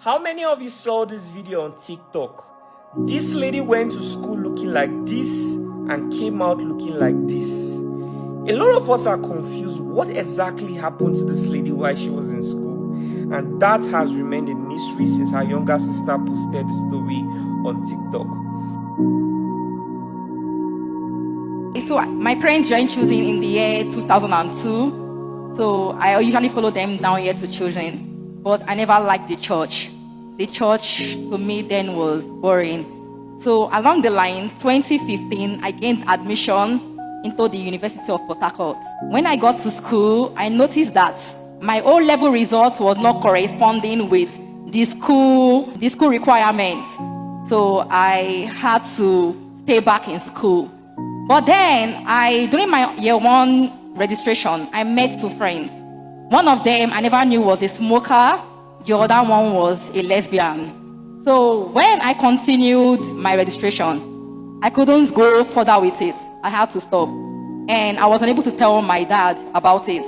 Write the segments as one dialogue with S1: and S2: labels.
S1: How many of you saw this video on TikTok? This lady went to school looking like this and came out looking like this. A lot of us are confused what exactly happened to this lady while she was in school, and that has remained a mystery since her younger sister posted the story on TikTok.
S2: So my parents joined choosing in the year 2002. So I usually follow them down here to children, but I never liked the church. The church to me then was boring. So along the line, 2015, I gained admission into the University of Port Harcourt. When I got to school, I noticed that my O-level results was not corresponding with the school requirements. So I had to stay back in school. But then, during my year one registration, I met two friends. One of them I never knew was a smoker. The other one was a lesbian. So when I continued my registration, I couldn't go further with it. I had to stop. And I wasn't able to tell my dad about it.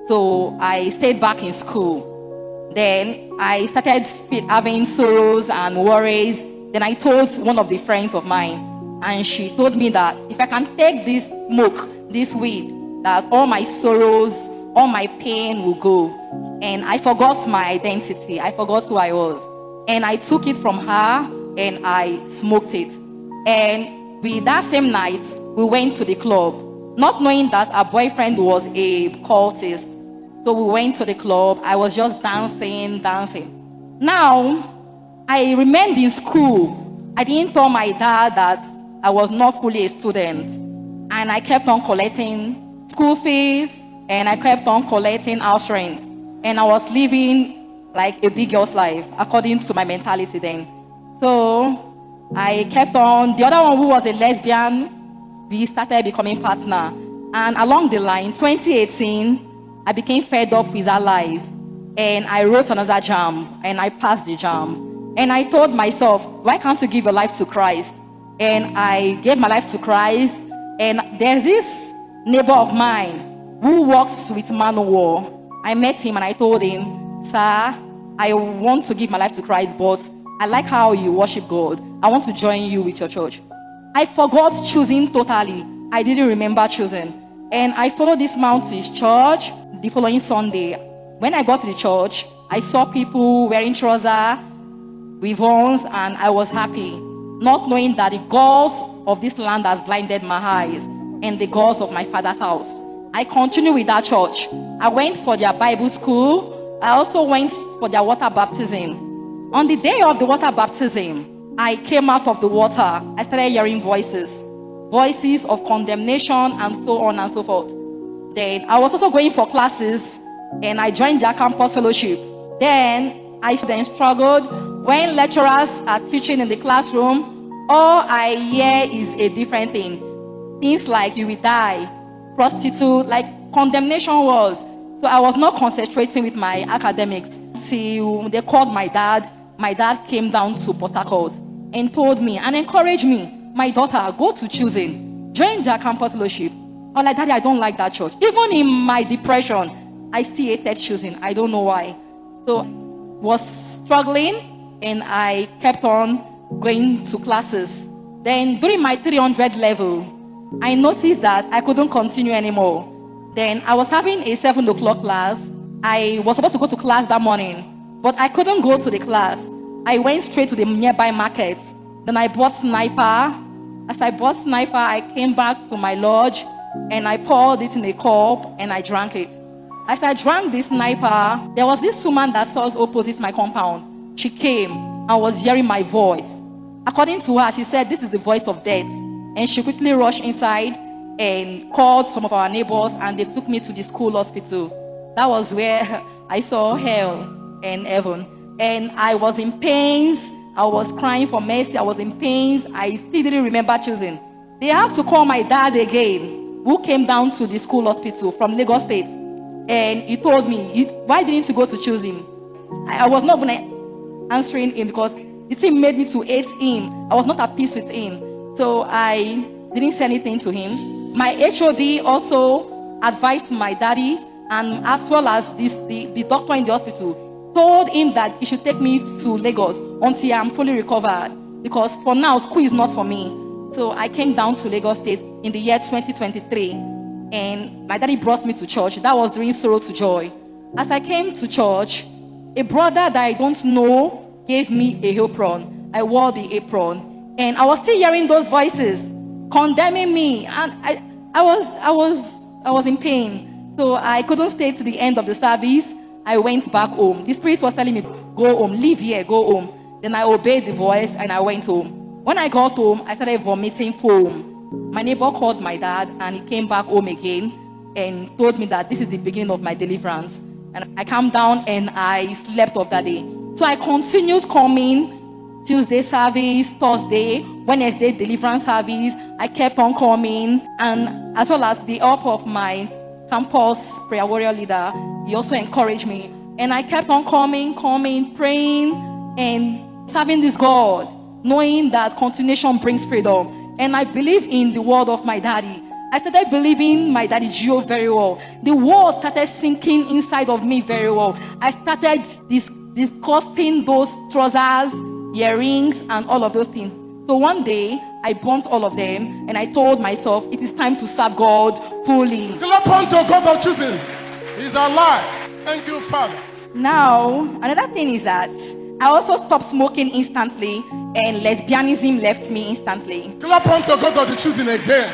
S2: So I stayed back in school. Then I started having sorrows and worries. Then I told one of the friends of mine, and she told me that if I can take this smoke, this weed, that all my sorrows, all my pain will go. And I forgot my identity. I forgot who I was. And I took it from her and I smoked it. And that same night, we went to the club, not knowing that our boyfriend was a cultist. So we went to the club. I was just dancing. Now, I remained in school. I didn't tell my dad that I was not fully a student. And I kept on collecting school fees, and I kept on collecting house rent. And I was living like a big girl's life, according to my mentality then. So I kept on. The other one, who was a lesbian, we started becoming partner. And along the line, 2018, I became fed up with her life. And I wrote another JAMB, and I passed the JAMB. And I told myself, why can't you give your life to Christ? And I gave my life to Christ. And there's this neighbor of mine who works with Man O' War. I met him and I told him, sir, I want to give my life to Christ, but I like how you worship God. I want to join you with your church. I forgot choosing totally. I didn't remember choosing. And I followed this man to his church the following Sunday. When I got to the church, I saw people wearing trousers, ribbons, and I was happy, not knowing that the gods of this land has blinded my eyes and the gods of my father's house. I continued with that church. I went for their Bible school. I also went for their water baptism. On the day of the water baptism, I came out of the water. I started hearing voices of condemnation and so on and so forth. Then I was also going for classes, and I joined their campus fellowship. Then I struggled when lecturers are teaching in the classroom. All I hear is a different thing. Things like you will die, prostitute, like condemnation words. So I was not concentrating with my academics till they called my dad. My dad came down to Port Harcourt and told me and encouraged me, my daughter, go to choosing, join their campus fellowship. I was like, Daddy, I don't like that church. Even in my depression, I still hated choosing. I don't know why. So was struggling, and I kept on going to classes. Then during my 300 level, I noticed that I couldn't continue anymore. Then I was having a 7 o'clock class. I was supposed to go to class that morning, but I couldn't go to the class. I went straight to the nearby market. Then I bought Sniper. As I bought Sniper, I came back to my lodge, and I poured it in a cup, and I drank it. As I drank this Sniper, there was this woman that sells opposite my compound. She came and was hearing my voice. According to her, she said, this is the voice of death. And she quickly rushed inside and called some of our neighbors, and they took me to the school hospital. That was where I saw hell and heaven. And I was in pains. I was crying for mercy. I was in pains. I still didn't remember choosing. They have to call my dad again, who came down to the school hospital from Lagos State. And he told me, why didn't you go to choose him? I was not even answering him because the thing made me to hate him. I was not at peace with him. So I didn't say anything to him. My HOD also advised my daddy, and as well as the doctor in the hospital, told him that he should take me to Lagos until I'm fully recovered, because for now, school is not for me. So I came down to Lagos State in the year 2023, and my daddy brought me to church. That was during Sorrow to Joy. As I came to church, a brother that I don't know gave me a apron. I wore the apron, and I was still hearing those voices condemning me, and I was in pain. So I couldn't stay to the end of the service. I went back home. The Spirit was telling me, go home, leave here, go home. Then I obeyed the voice and I went home. When I got home, I started vomiting foam. My neighbor called my dad and he came back home again and told me that this is the beginning of my deliverance. And I calmed down and I slept off that day. So I continued coming. Tuesday service, Thursday, Wednesday deliverance service. I kept on coming, and as well as the help of my campus prayer warrior leader, he also encouraged me. And I kept on coming, praying, and serving this God, knowing that continuation brings freedom. And I believe in the word of my daddy. I started believing my daddy Gio very well. The word started sinking inside of me very well. I started discussing those trousers, earrings, and all of those things. So one day, I burnt all of them, and I told myself, it is time to serve God fully.
S3: Clap unto God of choosing. He's alive. Thank you, Father.
S2: Now, another thing is that I also stopped smoking instantly, and lesbianism left me instantly.
S3: Clap unto God of the choosing again.